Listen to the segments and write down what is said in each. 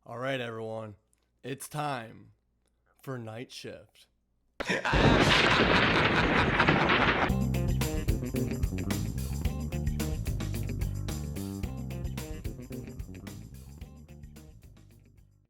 All right, everyone. It's time for night shift.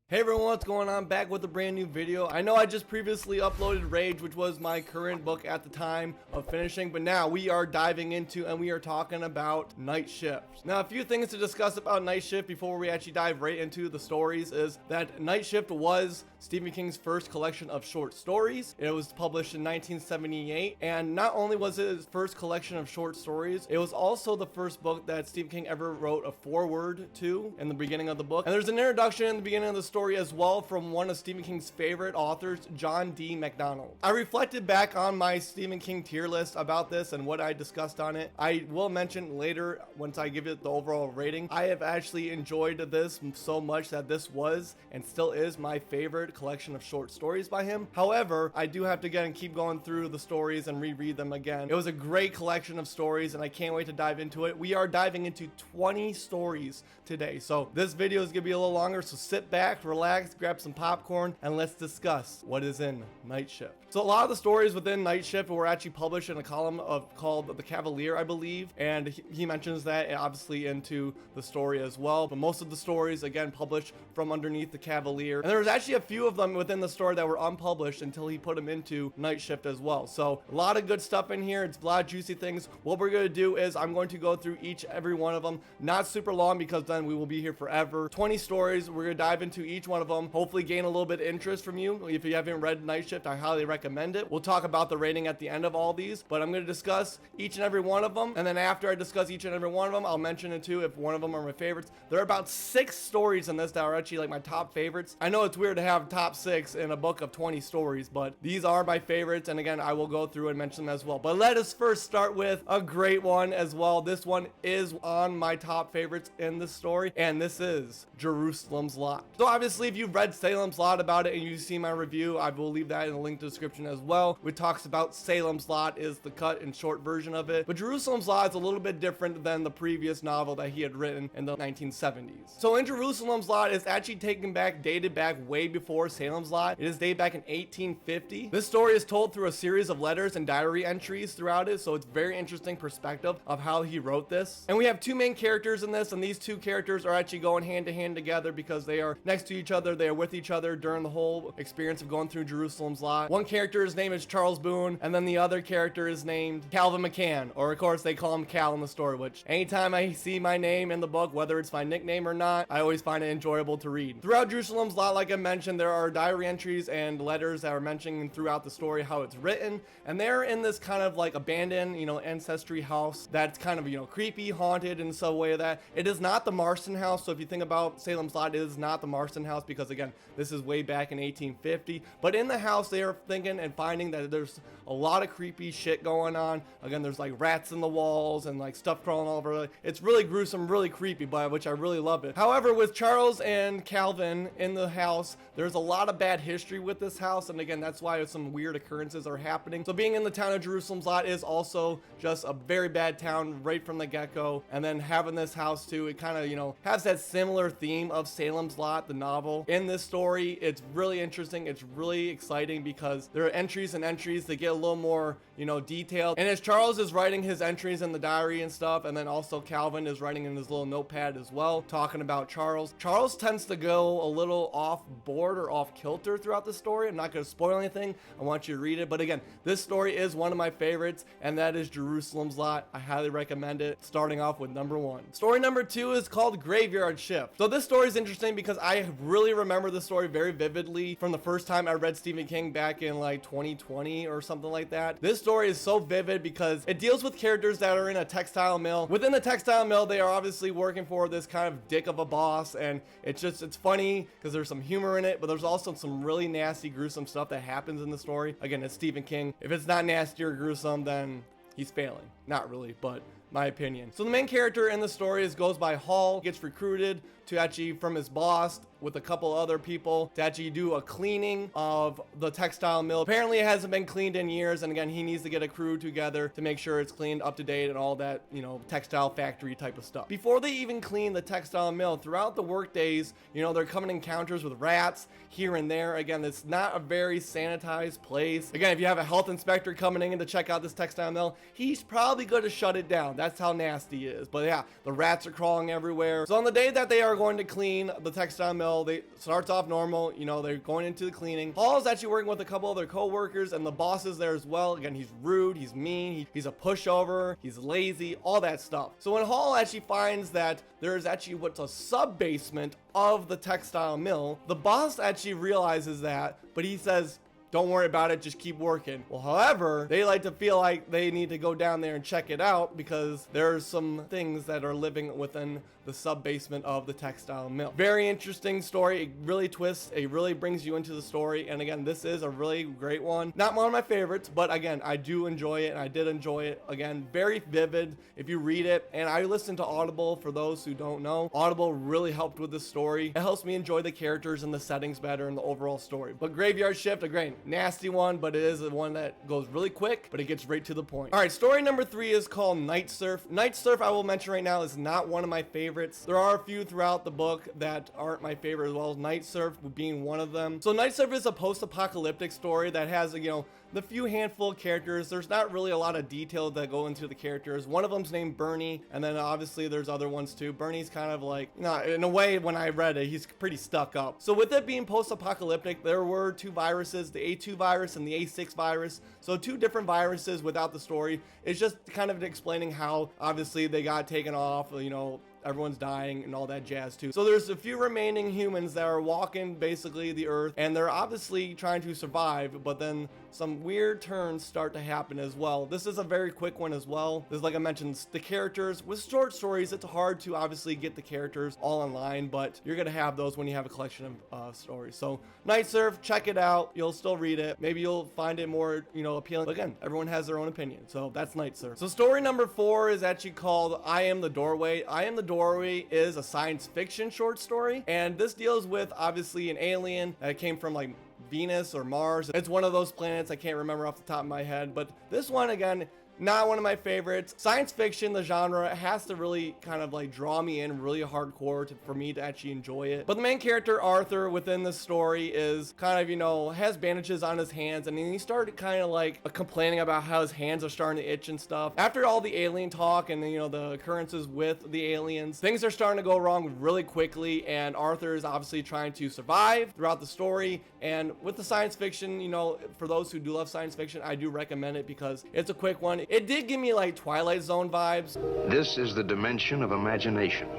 Hey everyone, what's going on? Back with a brand new video. I know I just previously uploaded Rage, which was my current book at the time of finishing, but now we are diving into and we are talking about Night Shift. Now, a few things to discuss about Night Shift before we actually dive right into the stories is that Night Shift was Stephen King's first collection of short stories. It was published in 1978, and not only was it his first collection of short stories, it was also the first book that Stephen King ever wrote a foreword to in the beginning of the book. And there's an introduction in the beginning of the story as well from one of Stephen King's favorite authors, John D. MacDonald. I reflected back on my Stephen King tier list about this and what I discussed on it. I will mention later once I give it the overall rating. I have actually enjoyed this so much that this was and still is my favorite collection of short stories by him. However, I do have to again keep going through the stories and reread them again. It was a great collection of stories and I can't wait to dive into it. We are diving into 20 stories today, so this video is gonna be a little longer, so sit back, relax, grab some popcorn, and let's discuss what is in Night Shift. So a lot of the stories within Night Shift were actually published in a column called The Cavalier, I believe, and he mentions that obviously into the story as well, but most of the stories again published from underneath The Cavalier, and there was actually a few of them within the story that were unpublished until he put them into Night Shift as well. So a lot of good stuff in here. It's a lot of juicy things. What we're going to do is I'm going to go through every one of them, not super long because then we will be here forever. 20 stories. We're going to dive into each one of them, hopefully gain a little bit of interest from you. If you haven't read Night Shift, I highly recommend it. We'll talk about the rating at the end of all these, but I'm going to discuss each and every one of them, and then after I discuss each and every one of them, I'll mention it too if one of them are my favorites. There are about 6 stories in this that are actually like my top favorites. I know it's weird to have top 6 in a book of 20 stories, but these are my favorites, and again, I will go through and mention them as well. But let us first start with a great one as well. This one is on my top favorites in this story, and this is Jerusalem's Lot. So obviously, if you've read Salem's Lot about it and you've seen my review, I will leave that in the link description as well, which talks about Salem's Lot is the cut and short version of it. But Jerusalem's Lot is a little bit different than the previous novel that he had written in the 1970s. So in Jerusalem's Lot is actually dated back way before Salem's Lot. It is dated back in 1850. This story is told through a series of letters and diary entries throughout it, so it's very interesting perspective of how he wrote this. And we have 2 main characters in this, and these 2 characters are actually going hand to hand together because they are next to each other. They are with each other during the whole experience of going through Jerusalem's Lot. One character's name is Charles Boone, and then the other character is named Calvin McCann, or of course they call him Cal in the story, which anytime I see my name in the book, whether it's my nickname or not, I always find it enjoyable to read. Throughout Jerusalem's Lot, like I mentioned, there are diary entries and letters that are mentioning throughout the story how it's written, and they're in this kind of like abandoned, ancestry house that's kind of, creepy, haunted in some way. That it is not the Marston house. So if you think about Salem's Lot, it is not the Marston house because again, this is way back in 1850. But in the house, they are thinking and finding that there's a lot of creepy shit going on. Again, there's like rats in the walls and like stuff crawling all over. It's really gruesome, really creepy, but which I really love it. However, with Charles and Calvin in the house, there's a lot of bad history with this house, and again, that's why some weird occurrences are happening. So being in the town of Jerusalem's Lot is also just a very bad town right from the get-go, and then having this house too, it kind of has that similar theme of Salem's Lot, the novel. In this story, it's really interesting, it's really exciting because there are entries and entries that get a little more detailed, and as Charles is writing his entries in the diary and stuff, and then also Calvin is writing in his little notepad as well, talking about Charles tends to go a little off board or off kilter throughout the story. I'm not going to spoil anything, I want you to read it, but again, this story is one of my favorites, and that is Jerusalem's Lot. I highly recommend it, starting off with number 1. Story number 2 is called Graveyard Shift. So this story is interesting because I really remember the story very vividly from the first time I read Stephen King back in like 2020 or something like that. This story is so vivid because it deals with characters that are in a textile mill. Within the textile mill, they are obviously working for this kind of dick of a boss, and it's funny because there's some humor in it, but there's also some really nasty, gruesome stuff that happens in the story. Again, it's Stephen King. If it's not nasty or gruesome, then he's failing. Not really, but my opinion. So the main character in the story goes by Hall, gets recruited to actually from his boss with a couple other people to actually do a cleaning of the textile mill. Apparently it hasn't been cleaned in years, and again, he needs to get a crew together to make sure it's cleaned up to date and all that, you know, textile factory type of stuff. Before they even clean the textile mill, throughout the work days, you know, they're coming in encounters with rats here and there. Again, it's not a very sanitized place. Again, if you have a health inspector coming in to check out this textile mill, he's probably going to shut it down. That's how nasty it is. But yeah, the rats are crawling everywhere. So on the day that they are going to clean the textile mill, they starts off normal, you know, they're going into the cleaning. Hall is actually working with a couple other co-workers, and the boss is there as well. Again, he's rude, he's mean, he's a pushover, he's lazy, all that stuff. So when Hall actually finds that there's actually what's a sub-basement of the textile mill, the boss actually realizes that, but he says, don't worry about it, just keep working. Well, however, they like to feel like they need to go down there and check it out because there's some things that are living within the sub-basement of the textile mill. Very interesting story. It really twists, it really brings you into the story. And again, this is a really great one. Not one of my favorites, but again, I do enjoy it, and I did enjoy it. Again, very vivid if you read it. And I listen to Audible, for those who don't know. Audible really helped with this story. It helps me enjoy the characters and the settings better and the overall story. But Graveyard Shift, again, nasty one, but it is the one that goes really quick, but it gets right to the point. All right, story number 3 is called Night Surf. Night Surf, I will mention right now, is not one of my favorites. There are a few throughout the book that aren't my favorite as well, Night Surf being one of them. So Night Surf is a post-apocalyptic story that has, you know, the few handful of characters. There's not really a lot of detail that go into the characters. One of them's named Bernie, and then obviously there's other ones too. Bernie's kind of like, you know, in a way, when I read it, he's pretty stuck up. So with it being post-apocalyptic, there were 2 viruses, the A2 virus and the A6 virus. So 2 different viruses without the story. It's just kind of explaining how obviously they got taken off, you know, everyone's dying and all that jazz too. So there's a few remaining humans that are walking basically the earth, and they're obviously trying to survive, but then some weird turns start to happen as well. This is a very quick one as well. This, like I mentioned, the characters with short stories, it's hard to obviously get the characters all in line, but you're gonna have those when you have a collection of stories. So Night Surf, check it out. You'll still read it. Maybe you'll find it more, you know, appealing. But again, everyone has their own opinion. So that's Night Surf. So story number 4 is actually called I Am the Doorway. I Am the Doorway is a science fiction short story, and this deals with obviously an alien that came from like Venus or Mars. It's one of those planets, I can't remember off the top of my head, but this one, again, not one of my favorites. Science fiction, the genre, has to really kind of like draw me in really hardcore for me to actually enjoy it. But the main character, Arthur, within the story is kind of, you know, has bandages on his hands, and he started kind of like complaining about how his hands are starting to itch and stuff. After all the alien talk and, you know, the occurrences with the aliens, things are starting to go wrong really quickly, and Arthur is obviously trying to survive throughout the story. And with the science fiction, you know, for those who do love science fiction, I do recommend it because it's a quick one. It did give me like Twilight Zone vibes. This is the dimension of imagination.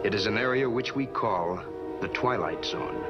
It is an area which we call the Twilight Zone.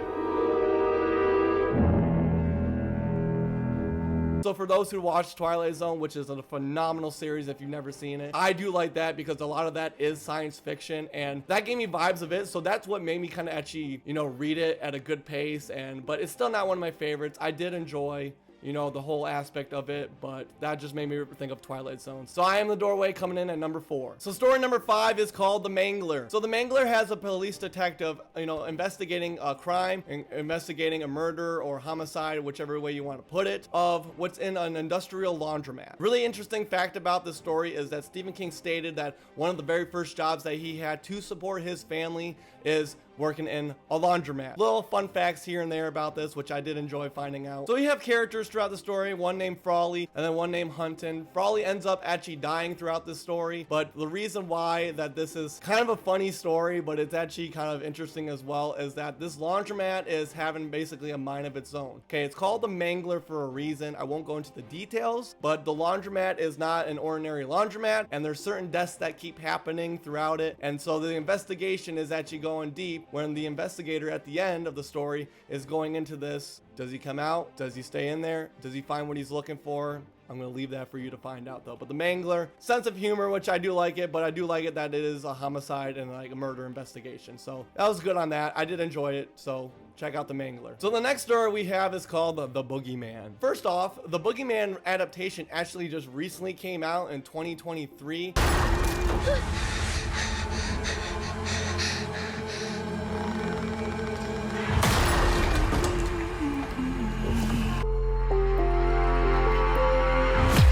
So for those who watch Twilight Zone, which is a phenomenal series if you've never seen it, I do like that because a lot of that is science fiction, and that gave me vibes of it. So that's what made me kind of actually, you know, read it at a good pace. But it's still not one of my favorites. I did enjoy, you know, the whole aspect of it, but that just made me think of Twilight Zone. So I Am the Doorway coming in at number 4. So story number 5 is called The Mangler. So The Mangler has a police detective, you know, investigating a crime, investigating a murder or homicide, whichever way you want to put it, of what's in an industrial laundromat. Really interesting fact about this story is that Stephen King stated that one of the very first jobs that he had to support his family is working in a laundromat. Little fun facts here and there about this, which I did enjoy finding out. So you have characters throughout the story, one named Frawley and then one named Hunton. Frawley ends up actually dying throughout this story, but the reason why that this is kind of a funny story, but it's actually kind of interesting as well, is that this laundromat is having basically a mind of its own. Okay, it's called the Mangler for a reason. I won't go into the details, but the laundromat is not an ordinary laundromat, and there's certain deaths that keep happening throughout it, and so the investigation is actually going deep when the investigator at the end of the story is going into this. Does he come out? Does he stay in there? Does he find what he's looking for? I'm going to leave that for you to find out though. But The Mangler, sense of humor, which I do like it, but I do like it that it is a homicide and like a murder investigation. So that was good on that. I did enjoy it. So check out the Mangler. So the next story we have is called the Boogeyman. First off, the Boogeyman adaptation actually just recently came out in 2023.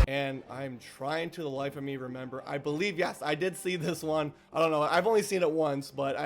And I'm trying to the life of me remember. I believe, yes, I did see this one. I don't know. I've only seen it once, but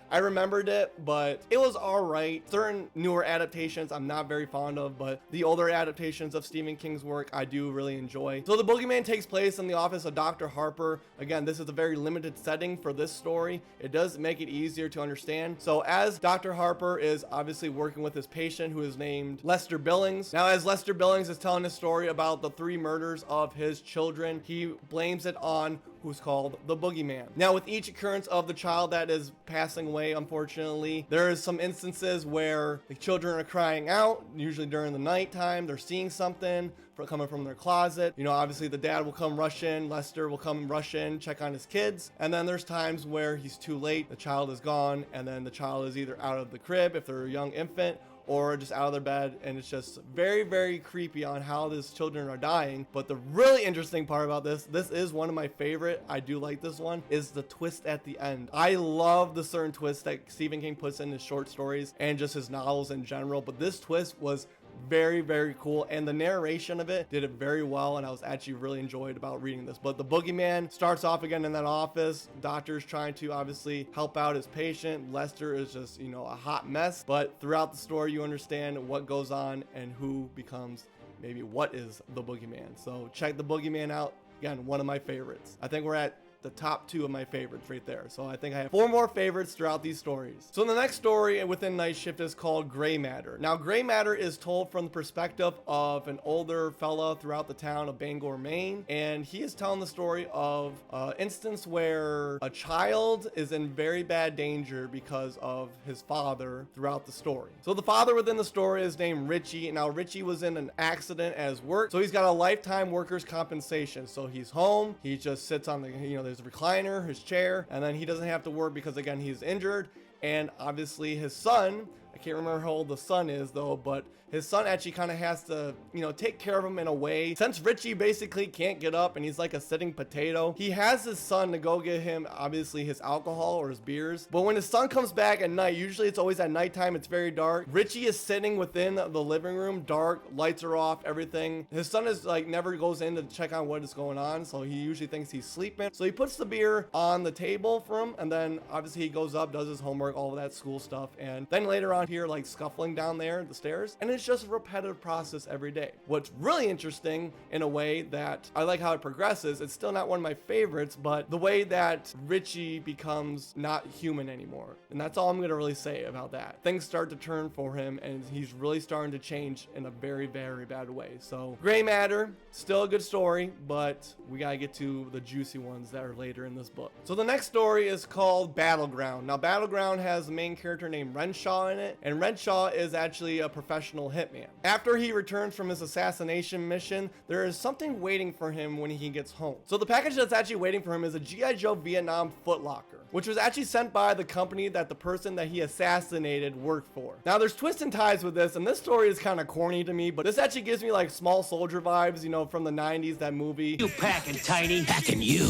I remembered it, but it was all right. Certain newer adaptations I'm not very fond of, but the older adaptations of Stephen King's work I do really enjoy. So the Boogeyman takes place in the office of Dr. Harper. Again, this is a very limited setting for this story. It does make it easier to understand. So as Dr. Harper is obviously working with his patient who is named Lester Billings. Now, as Lester Billings is telling a story about the 3 murders of his children, he blames it on who's called the Boogeyman. Now, with each occurrence of the child that is passing away, unfortunately, there is some instances where the children are crying out, usually during the nighttime. They're seeing something coming from their closet. You know, obviously the dad will come rush in, Lester will come rush in, check on his kids. And then there's times where he's too late, the child is gone, and then the child is either out of the crib if they're a young infant, or just out of their bed, and it's just very, very creepy on how these children are dying. But the really interesting part about this is one of my favorite, I do like this one, is the twist at the end. I love the certain twists that Stephen King puts in his short stories and just his novels in general, but this twist was very, very cool, and the narration of it did it very well, and I was actually really enjoyed about reading this. But the Boogeyman starts off again in that office. Doctor's trying to obviously help out his patient. Lester is just, you know, a hot mess, but throughout the story you understand what goes on and who becomes maybe what is the Boogeyman. So check the Boogeyman out. Again, one of my favorites. I think we're at the top 2 of my favorites right there. So I think I have 4 more favorites throughout these stories. So the next story within Night Shift is called Gray Matter. Now, Gray Matter is told from the perspective of an older fella throughout the town of Bangor, Maine, and he is telling the story of an instance where a child is in very bad danger because of his father throughout the story. So the father within the story is named Richie. Now, Richie was in an accident at his work, so he's got a lifetime workers' compensation. So he's home, he just sits on the, you know, there's a recliner, his chair, and then he doesn't have to work because, again, he's injured. And obviously his son, I can't remember how old the son is though, but his son actually kind of has to, you know, take care of him in a way. Since Richie basically can't get up and he's like a sitting potato, he has his son to go get him, obviously, his alcohol or his beers. But when his son comes back at night, usually it's always at nighttime, it's very dark. Richie is sitting within the living room, dark, lights are off, everything. His son is like never goes in to check on what is going on, so he usually thinks he's sleeping. So he puts the beer on the table for him, and then obviously he goes up, does his homework, all of that school stuff, and then later on here, like scuffling down there the stairs, and it's just a repetitive process every day. What's really interesting in a way that I like how it progresses, it's still not one of my favorites, but the way that Richie becomes not human anymore. And that's all I'm going to really say about that. Things start to turn for him, and he's really starting to change in a very, very bad way. So Gray Matter, still a good story, but we got to get to the juicy ones that are later in this book. So the next story is called Battleground. Now, Battleground has a main character named Renshaw in it, and Renshaw is actually a professional hitman. After he returns from his assassination mission, there is something waiting for him when he gets home. So the package that's actually waiting for him is a G.I. Joe Vietnam footlocker, which was actually sent by the company that the person that he assassinated worked for. Now, there's twists and ties with this, and this story is kind of corny to me, but this actually gives me like Small Soldier vibes, you know, from the 90s, that movie. You packing, Tiny. Packing you.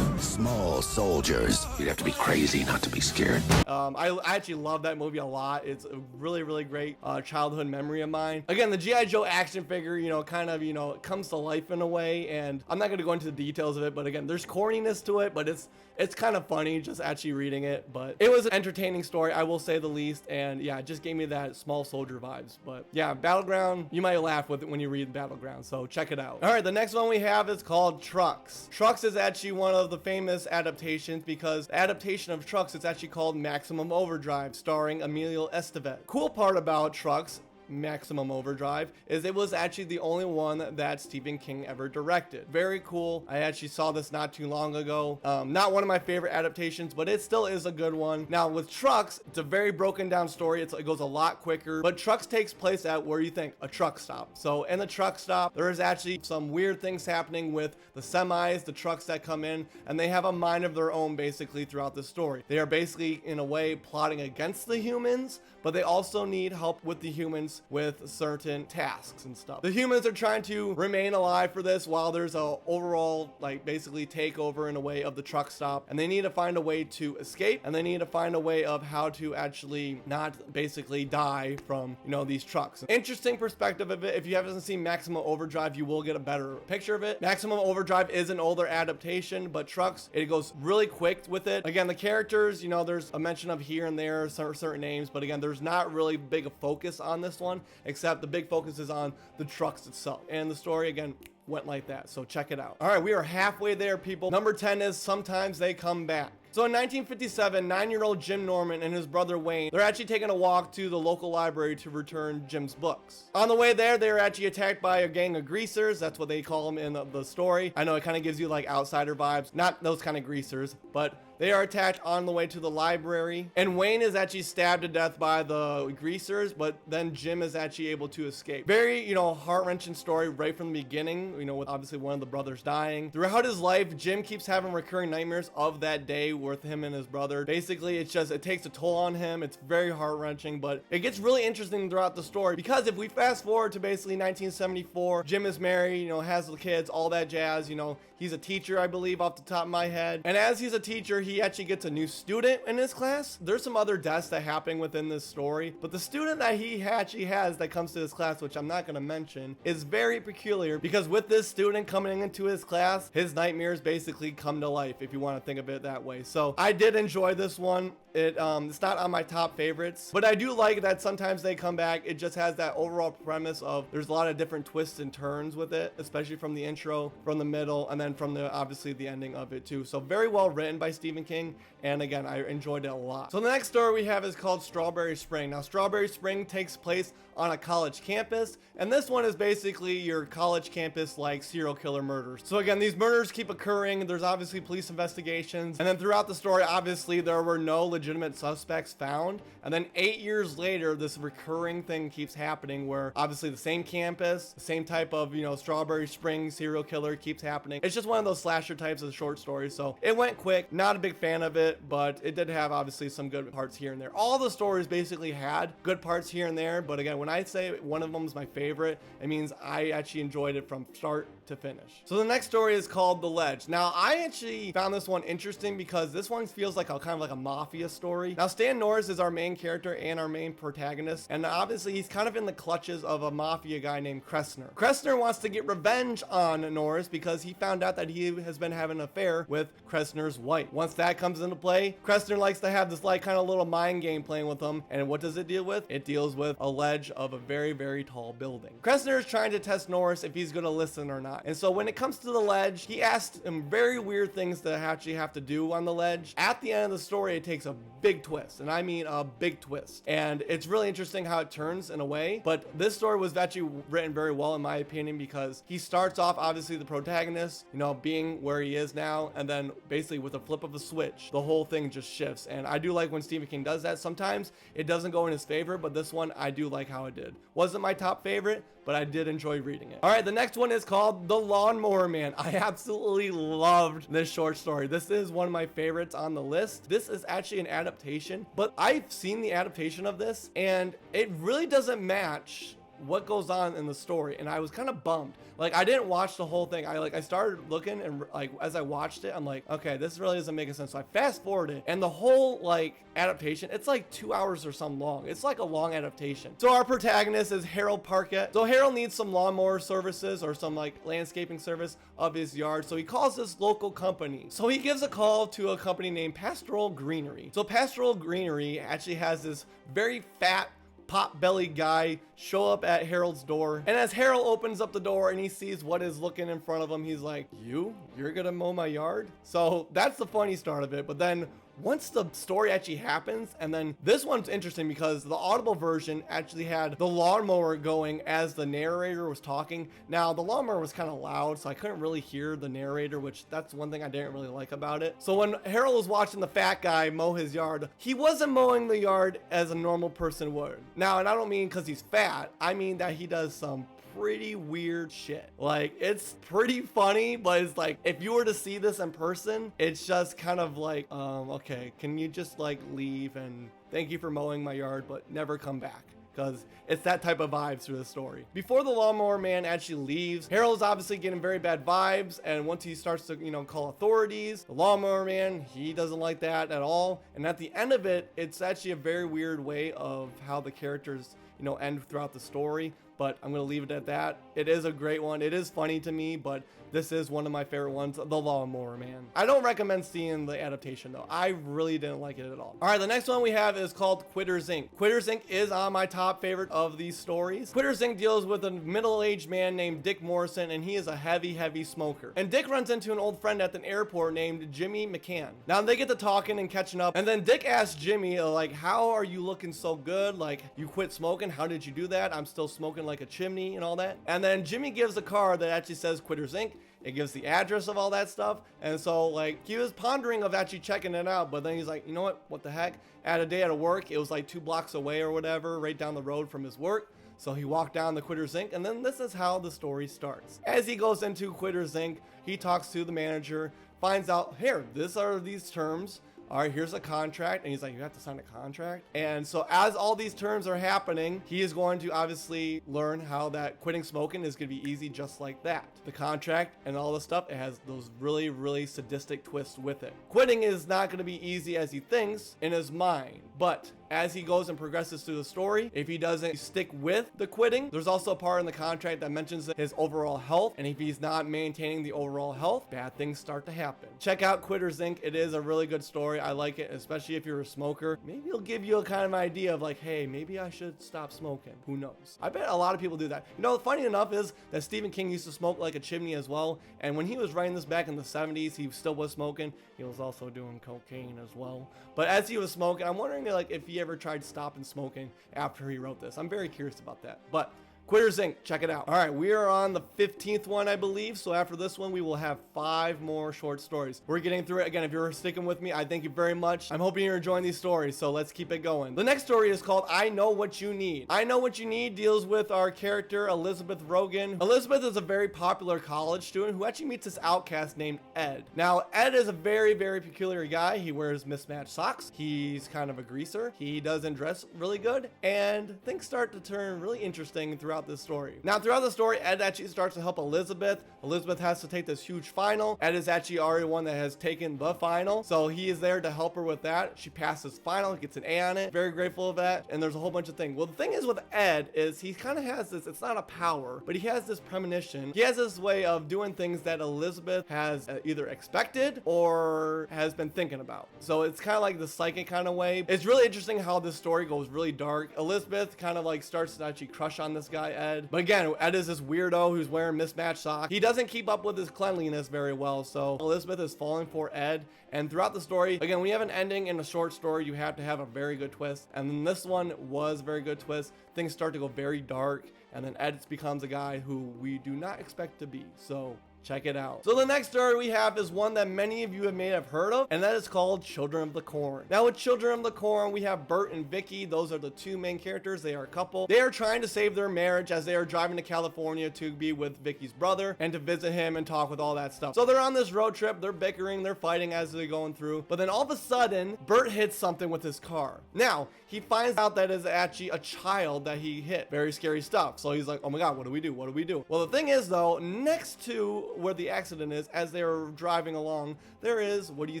Small soldiers. You'd have to be crazy not to be scared. I actually love that movie a lot. It's a really, really great childhood memory of mine. Again, the G.I. Joe action figure, you know, kind of, you know, it comes to life in a way, and I'm not going to go into the details of it, but again, there's corniness to it, but it's kind of funny just actually reading it. But it was an entertaining story, I will say the least, and yeah, it just gave me that Small Soldier vibes. But yeah, Battleground, you might laugh with it when you read Battleground, so check it out. All right, the next one we have is called Trucks. Trucks is actually one of the famous adaptations, because the adaptation of Trucks is actually called Maximum Overdrive, starring Emilio Estevez. Cool part about Trucks, Maximum Overdrive is it was actually the only one that Stephen King ever directed. Very cool. I actually saw this not too long ago. Not one of my favorite adaptations, but it still is a good one. Now with Trucks, it's a very broken down story. It goes a lot quicker, but Trucks takes place at where you think a truck stop. So in the truck stop, there is actually some weird things happening with the semis, the trucks that come in, and they have a mind of their own basically throughout the story. They are basically in a way plotting against the humans, but they also need help with the humans with certain tasks and stuff. The humans are trying to remain alive for this while there's a overall like basically takeover in a way of the truck stop, and they need to find a way to escape, and they need to find a way of how to actually not basically die from, you know, these trucks. Interesting perspective of it. If you haven't seen Maximum Overdrive, you will get a better picture of it. Maximum Overdrive is an older adaptation, but Trucks, it goes really quick with it. Again, the characters, you know, there's a mention of here and there certain names, but again, there's not really big a focus on this one, except the big focus is on the trucks itself. And the story, again, went like that, so check it out. All right, we are halfway there, people. Number 10 is Sometimes They Come Back. So in 1957, 9-year-old Jim Norman and his brother Wayne, they're actually taking a walk to the local library to return Jim's books. On the way there, they were actually attacked by a gang of greasers. That's what they call them in the story. I know it kind of gives you like outsider vibes, not those kind of greasers, but they are attacked on the way to the library, and Wayne is actually stabbed to death by the greasers, but then Jim is actually able to escape. Very, you know, heart-wrenching story right from the beginning, you know, with obviously one of the brothers dying. Throughout his life, Jim keeps having recurring nightmares of that day with him and his brother. Basically, it takes a toll on him. It's very heart-wrenching, but it gets really interesting throughout the story, because if we fast forward to basically 1974, Jim is married, you know, has the kids, all that jazz, you know, he's a teacher, I believe, off the top of my head. And as he's a teacher, he actually gets a new student in his class. There's some other deaths that happen within this story, but the student that he actually has that comes to his class, which I'm not going to mention, is very peculiar, because with this student coming into his class, his nightmares basically come to life, if you want to think of it that way. So I did enjoy this one. It's not on my top favorites, but I do like that Sometimes They Come Back. It just has that overall premise of there's a lot of different twists and turns with it, especially from the intro, from the middle, and then from the obviously the ending of it too. So very well written by Stephen King, and again, I enjoyed it a lot. So the next story we have is called Strawberry Spring. Now Strawberry Spring takes place on a college campus, and this one is basically your college campus like serial killer murders. So again, these murders keep occurring. There's obviously police investigations, and then throughout the story, obviously there were no legitimate suspects found, and then 8 years later, this recurring thing keeps happening where obviously the same campus, the same type of, you know, Strawberry Spring serial killer keeps happening. It's just one of those slasher types of short stories, so it went quick. Not a big fan of it, but it did have obviously some good parts here and there. All the stories basically had good parts here and there, but again, when I say one of them is my favorite, it means I actually enjoyed it from start to finish. So the next story is called The Ledge. Now I actually found this one interesting because this one feels like a kind of like a mafia story. Now Stan Norris is our main character and our main protagonist, and obviously he's kind of in the clutches of a mafia guy named Kressner. Kressner wants to get revenge on Norris because he found out that he has been having an affair with Kressner's wife. Once that comes into play, Kressner likes to have this like kind of little mind game playing with him, and what does it deal with? It deals with a ledge of a very tall building. Kressner is trying to test Norris if he's going to listen or not, and so when it comes to the ledge, he asked him very weird things to actually have to do on the ledge. At the end of the story, it takes a big twist, and I mean a big twist, and it's really interesting how it turns in a way. But this story was actually written very well in my opinion, because he starts off obviously the protagonist, you know, being where he is now, and then basically with a flip of a switch, the whole thing just shifts. And I do like when Stephen King does that. Sometimes it doesn't go in his favor, but this one I do like how it did. Wasn't my top favorite, but I did enjoy reading it. All right, the next one is called The Lawnmower Man. I absolutely loved this short story. This is one of my favorites on the list. This is actually an adaptation, but I've seen the adaptation of this, and it really doesn't match what goes on in the story, and I was kind of bummed. Like, I didn't watch the whole thing. I started looking, and like as I watched it, I'm like, okay, this really doesn't make sense. So I fast forwarded, and the whole like adaptation, it's like 2 hours or something long. It's like a long adaptation. So our protagonist is Harold Parkett. So Harold needs some lawnmower services or some like landscaping service of his yard. So he calls this local company. So he gives a call to a company named Pastoral Greenery. So Pastoral Greenery actually has this very fat pot-bellied guy show up at Harold's door, and as Harold opens up the door and he sees what is looking in front of him, he's like, you're gonna mow my yard? So that's the funny start of it. But then once the story actually happens, and then this one's interesting because the Audible version actually had the lawnmower going as the narrator was talking. Now, the lawnmower was kind of loud, so I couldn't really hear the narrator, which that's one thing I didn't really like about it. So when Harold was watching the fat guy mow his yard, he wasn't mowing the yard as a normal person would. Now, and I don't mean because he's fat, I mean that he does some pretty weird shit. Like, it's pretty funny, but it's like, if you were to see this in person, it's just kind of like, okay, can you just like leave and thank you for mowing my yard, but never come back? Because it's that type of vibes through the story. Before the Lawnmower Man actually leaves, Harold's obviously getting very bad vibes, and once he starts to, call authorities, the Lawnmower Man, he doesn't like that at all. And at the end of it, it's actually a very weird way of how the characters, end throughout the story. But I'm gonna leave it at that. It is a great one. It is funny to me, but this is one of my favorite ones, The Lawnmower Man. I don't recommend seeing the adaptation though. I really didn't like it at all. All right, the next one we have is called Quitters Inc. Quitters Inc. is on my top favorite of these stories. Quitters Inc. deals with a middle-aged man named Dick Morrison, and he is a heavy smoker. And Dick runs into an old friend at the airport named Jimmy McCann. Now they get to talking and catching up, and then Dick asks Jimmy, like, how are you looking so good? Like, you quit smoking? How did you do that? I'm still smoking like a chimney and all that. And then Jimmy gives a card that actually says Quitters Inc. It gives the address of all that stuff. And so like he was pondering of actually checking it out, but then he's like, you know what the heck? At a day at work, it was like 2 blocks away or whatever, right down the road from his work. So he walked down the Quitters Inc. And then this is how the story starts. As he goes into Quitters Inc., he talks to the manager, finds out, here, these are these terms. All right, here's a contract. And he's like, you have to sign a contract. And so as all these terms are happening, he is going to obviously learn how that quitting smoking is going to be easy just like that. The contract and all the stuff, it has those really sadistic twists with it. Quitting is not going to be easy as he thinks in his mind, but as he goes and progresses through the story, if he doesn't stick with the quitting, there's also a part in the contract that mentions his overall health, and if he's not maintaining the overall health, bad things start to happen. Check out Quitters Inc. It is a really good story. I like it, especially if you're a smoker. Maybe it'll give you a kind of idea of like, hey, maybe I should stop smoking. Who knows? I bet a lot of people do that. Funny enough is that Stephen King used to smoke like a chimney as well, and when he was writing this back in the 70s, he still was smoking. He was also doing cocaine as well. But as he was smoking, I'm wondering like if he ever tried stopping smoking after he wrote this. I'm very curious about that. But Quitters Inc., check it out. All right, we are on the 15th one, I believe. So after this one, we will have 5 more short stories. We're getting through it. Again, if you're sticking with me, I thank you very much. I'm hoping you're enjoying these stories, so let's keep it going. The next story is called I Know What You Need. I Know What You Need deals with our character, Elizabeth Rogan. Elizabeth is a very popular college student who actually meets this outcast named Ed. Now, Ed is a very peculiar guy. He wears mismatched socks. He's kind of a greaser. He doesn't dress really good, and things start to turn really interesting throughout this story. Now, throughout the story, Ed actually starts to help Elizabeth. Elizabeth has to take this huge final. Ed is actually already one that has taken the final, so he is there to help her with that. She passes final, gets an A on it. Very grateful of that, and there's a whole bunch of things. Well, the thing is with Ed is he kind of has this, it's not a power, but he has this premonition. He has this way of doing things that Elizabeth has either expected or has been thinking about. So it's kind of like the psychic kind of way. It's really interesting how this story goes really dark. Elizabeth kind of like starts to actually crush on this guy, Ed. But again, Ed is this weirdo who's wearing mismatched socks. He doesn't keep up with his cleanliness very well, so Elizabeth is falling for Ed. And throughout the story, again, when you have an ending in a short story, you have to have a very good twist. And then this one was a very good twist. Things start to go very dark, and then Ed becomes a guy who we do not expect to be. So check it out. So the next story we have is one that many of you may have heard of, and that is called Children of the Corn. Now with Children of the Corn, we have Bert and Vicky. Those are the 2 main characters. They are a couple. They are trying to save their marriage as they are driving to California to be with Vicky's brother and to visit him and talk with all that stuff. So they're on this road trip. They're bickering. They're fighting as they're going through. But then all of a sudden, Bert hits something with his car. Now, he finds out that it's actually a child that he hit. Very scary stuff. So he's like, oh my God, what do we do? What do we do? Well, the thing is though, next to where the accident is, as they are driving along, there is, what do you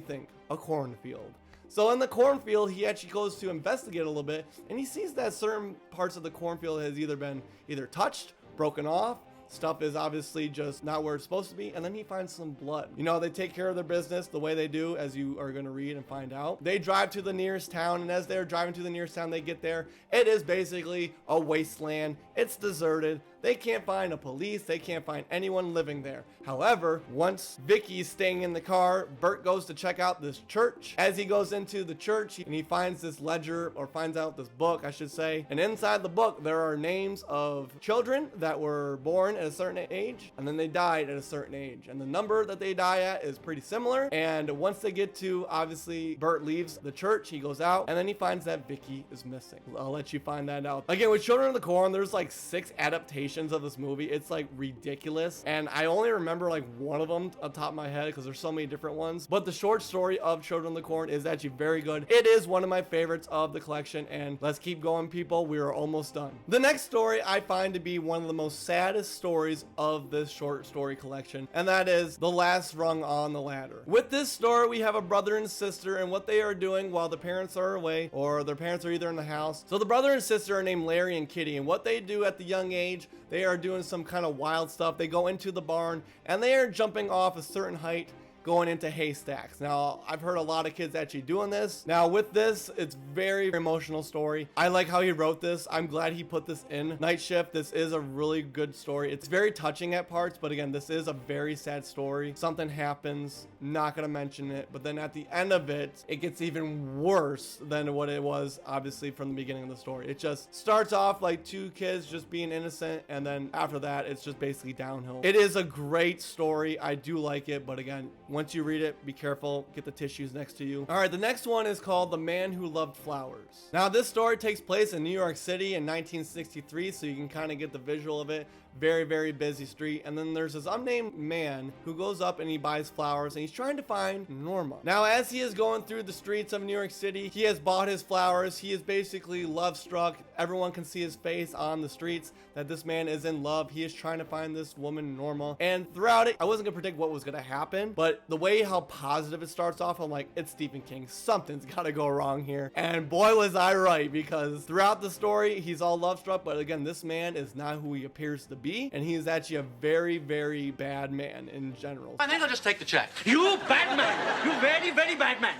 think? A cornfield. So in the cornfield, he actually goes to investigate a little bit, and he sees that certain parts of the cornfield has either been touched, broken off. Stuff is obviously just not where it's supposed to be, and then he finds some blood. They take care of their business the way they do, as you are going to read and find out. They drive to the nearest town, and as they're driving to the nearest town, they get there. It is basically a wasteland. It's deserted. they can't find a police, they can't find anyone living there. However, once Vicky's staying in the car, Bert goes to check out this church. As he goes into the church, and he finds this ledger, or finds out this book, I should say. And inside the book, there are names of children that were born at a certain age, and then they died at a certain age. And the number that they die at is pretty similar. And once they get to, obviously, Bert leaves the church, he goes out, and then he finds that Vicky is missing. I'll let you find that out. Again, with Children of the Corn, there's like 6 adaptations of this movie. It's like ridiculous. And I only remember like one of them on top of my head because there's so many different ones. But the short story of Children of the Corn is actually very good. It is one of my favorites of the collection, and let's keep going, people. We are almost done. The next story I find to be one of the most saddest stories of this short story collection, and that is The Last Rung on the Ladder. With this story, we have a brother and sister, and what they are doing while the parents are away, or their parents are either in the house. So the brother and sister are named Larry and Kitty, and what they do at the young age, they are doing some kind of wild stuff. They go into the barn, and they are jumping off a certain height, going into haystacks. Now, I've heard a lot of kids actually doing this. Now, with this, it's very emotional story. I like how he wrote this. I'm glad he put this in. Night Shift, this is a really good story. It's very touching at parts, but again, this is a very sad story. Something happens, not gonna mention it, but then at the end of it, it gets even worse than what it was, obviously, from the beginning of the story. It just starts off like 2 kids just being innocent, and then after that, it's just basically downhill. It is a great story. I do like it, but again, once you read it, be careful, get the tissues next to you. All right, the next one is called The Man Who Loved Flowers. Now, this story takes place in New York City in 1963, so you can kind of get the visual of it. Very, very busy street. And then there's this unnamed man who goes up and he buys flowers, and he's trying to find Norma. Now, as he is going through the streets of New York City, he has bought his flowers. He is basically love struck. Everyone can see his face on the streets that this man is in love. He is trying to find this woman, Norma. And throughout it, I wasn't gonna predict what was gonna happen, but the way how positive it starts off, I'm like, it's Stephen King. Something's gotta go wrong here. And boy, was I right, because throughout the story, he's all love struck. But again, this man is not who he appears to be, and he is actually a very, very bad man in general. I think I'll just take the check. You bad man! You very, very bad man!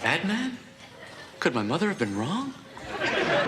Bad man? Could my mother have been wrong?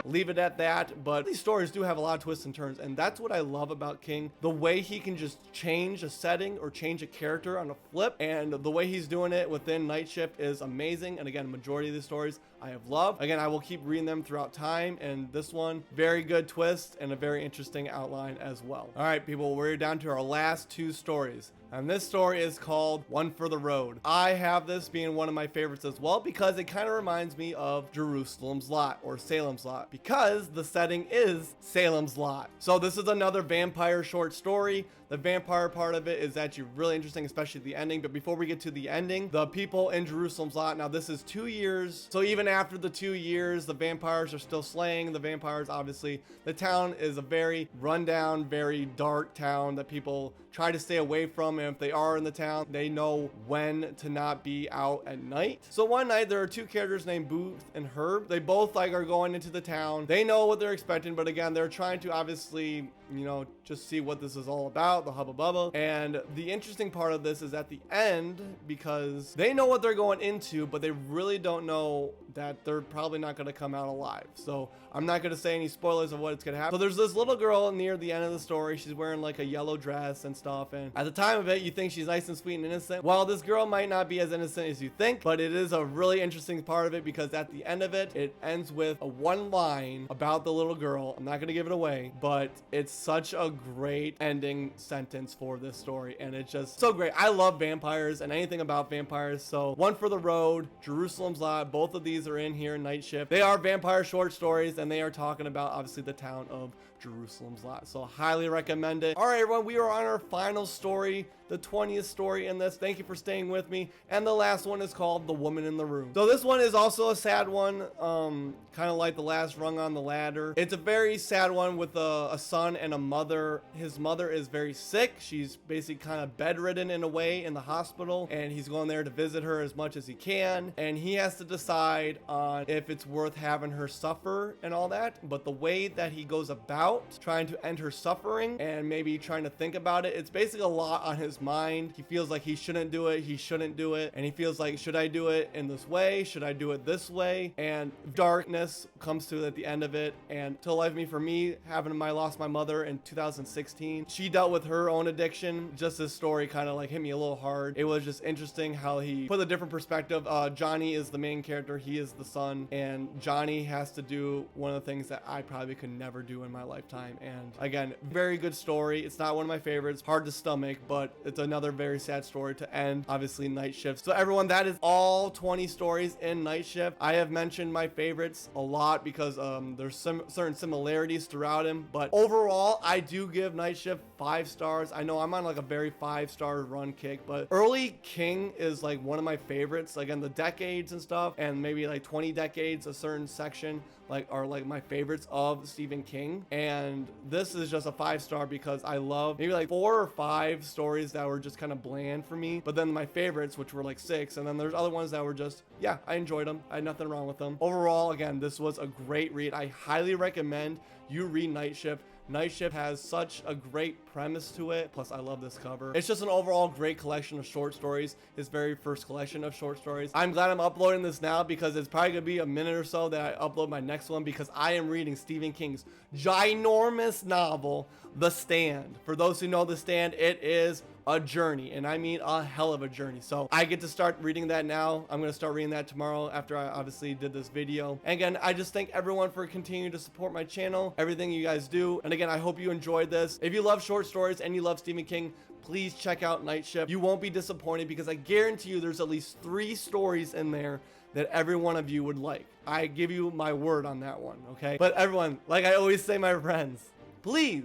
Leave it at that. But these stories do have a lot of twists and turns, and that's what I love about King. The way he can just change a setting or change a character on a flip, and the way he's doing it within Night Shift is amazing. And again, majority of these stories I have loved. Again, I will keep reading them throughout time, and this one, very good twist and a very interesting outline as well. All right, people, we're down to our last 2 stories. And this story is called One for the Road. I have this being one of my favorites as well because it kind of reminds me of Jerusalem's Lot or Salem's Lot, because the setting is Salem's Lot. So this is another vampire short story. The vampire part of it is actually really interesting, especially the ending. But before we get to the ending, the people in Jerusalem's Lot, now this is 2 years. So even after the 2 years, the vampires are still slaying the vampires, obviously. The town is a very rundown, very dark town that people try to stay away from. And if they are in the town, they know when to not be out at night. So one night, there are 2 characters named Booth and Herb. They both like are going into the town. They know what they're expecting, but again, they're trying to obviously, you know, just see what this is all about, the hubba bubba. And the interesting part of this is at the end, because they know what they're going into, but they really don't know that they're probably not going to come out alive. So I'm not going to say any spoilers of what's going to happen. So there's this little girl near the end of the story. She's wearing like a yellow dress and stuff. And at the time of it, you think she's nice and sweet and innocent. Well, this girl might not be as innocent as you think, but it is a really interesting part of it, because at the end of it, it ends with a one line about the little girl. I'm not going to give it away, but it's such a great ending sentence for this story. And it's just so great. I love vampires and anything about vampires. So One for the Road, Jerusalem's Lot, both of these are in here in Night Shift. They are vampire short stories, and they are talking about obviously the town of Jerusalem's Lot. So highly recommend it. All right, everyone, we are on our final story, the 20th story in this. Thank you for staying with me. And the last one is called The Woman in the Room. So this one is also a sad one, kind of like The Last Rung on the Ladder. It's a very sad one with a son and and his mother is very sick. She's basically kind of bedridden in a way in the hospital, and he's going there to visit her as much as he can, and he has to decide on if it's worth having her suffer and all that. But the way that he goes about trying to end her suffering and maybe trying to think about it, it's basically a lot on his mind. He feels like he shouldn't do it, and he feels like, should I do it in this way, should I do it this way? And darkness comes to at the end of it. And Till Life Me, for me, having lost my mother in 2016, she dealt with her own addiction. Just this story kind of like hit me a little hard. It was just interesting how he put a different perspective. Johnny is the main character, he is the son, and Johnny has to do one of the things that I probably could never do in my lifetime. And again, very good story. It's not one of my favorites, hard to stomach, but it's another very sad story to end, obviously, Night Shift. So everyone, that is all 20 stories in Night Shift. I have mentioned my favorites a lot because there's some certain similarities throughout him, but overall I do give Night Shift 5 stars. I know I'm on like a very 5-star run kick, but Early King is like one of my favorites. Again, the decades and stuff, and maybe like 20 decades, a certain section like are like my favorites of Stephen King, and this is just a 5-star because I love maybe like 4 or 5 stories that were just kind of bland for me, but then my favorites, which were like 6, and then there's other ones that were just, yeah, I enjoyed them. I had nothing wrong with them. Overall, again, this was a great read. I highly recommend you read Night Shift. Night Shift has such a great premise to it. Plus, I love this cover. It's just an overall great collection of short stories. His very first collection of short stories. I'm glad I'm uploading this now because it's probably gonna be a minute or so that I upload my next one, because I am reading Stephen King's ginormous novel, The Stand. For those who know The Stand, it is a journey, and I mean a hell of a journey. So I get to start reading that now. I'm gonna start reading that tomorrow after I obviously did this video. And again, I just thank everyone for continuing to support my channel, everything you guys do. And again, I hope you enjoyed this. If you love short stories and you love Stephen King, please check out Night Shift. You won't be disappointed because I guarantee you there's at least 3 stories in there that every one of you would like. I give you my word on that one, okay? But everyone, like I always say, my friends, please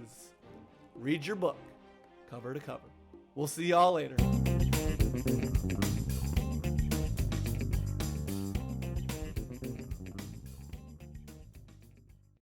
read your book cover to cover. We'll see y'all later.